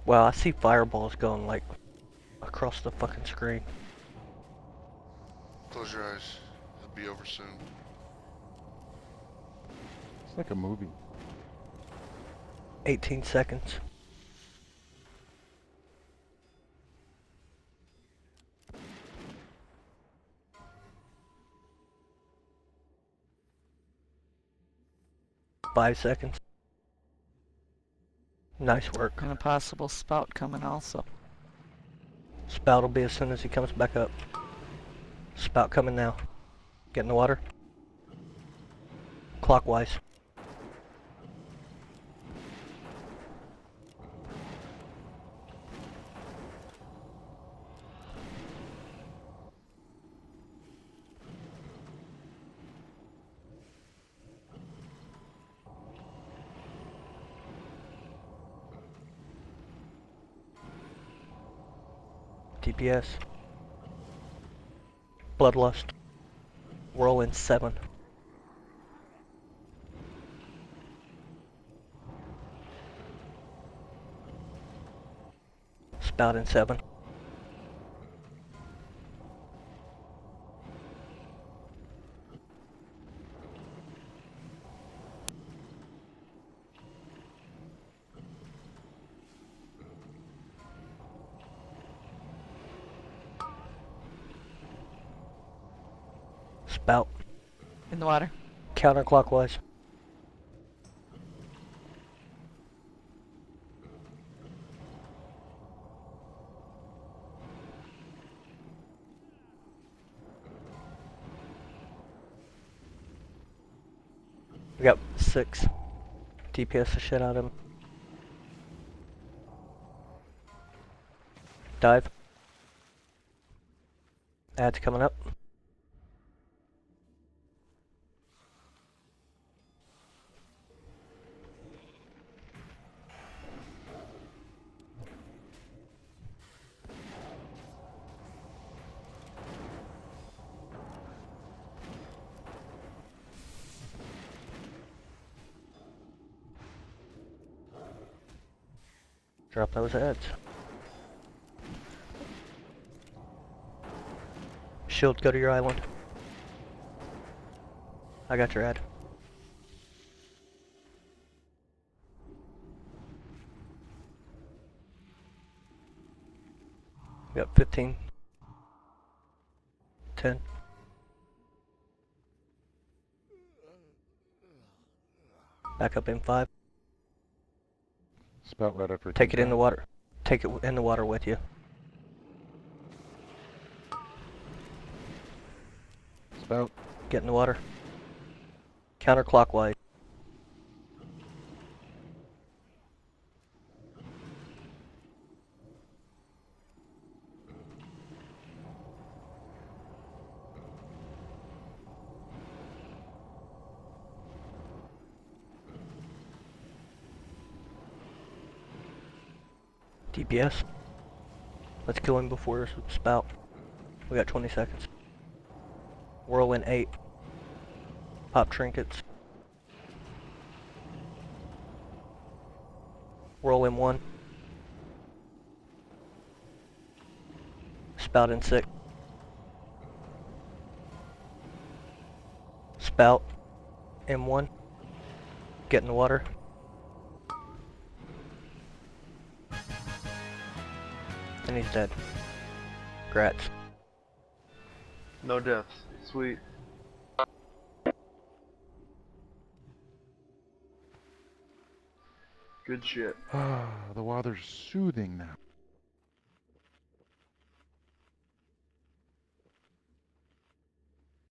Wow, I see fireballs going like across the fucking screen. Close your eyes. It'll be over soon. It's like a movie. 18 seconds. Five seconds. Nice work. And a possible spout coming also. Spout will be as soon as he comes back up. Spout coming now. Get in the water. Clockwise. DPS. Bloodlust. Whirlwind 7. Spout in 7. Spout. In the water. Counterclockwise. We got 6. DPS the shit out of him. Dive. Ad's coming up. Drop those heads. Shield, go to your island. I got your ad. We got 15. 10. Back up in 5. Spout right after. Take it in the water. Take it in the water with you. Spout. Get in the water. Counterclockwise. DPS. Let's kill him before spout. We got 20 seconds. Whirlwind 8. Pop trinkets. Whirlwind 1. Spout in 6. Spout M1. Get in the water. And he's dead. Grats. No deaths. Sweet. Good shit. The water's soothing now.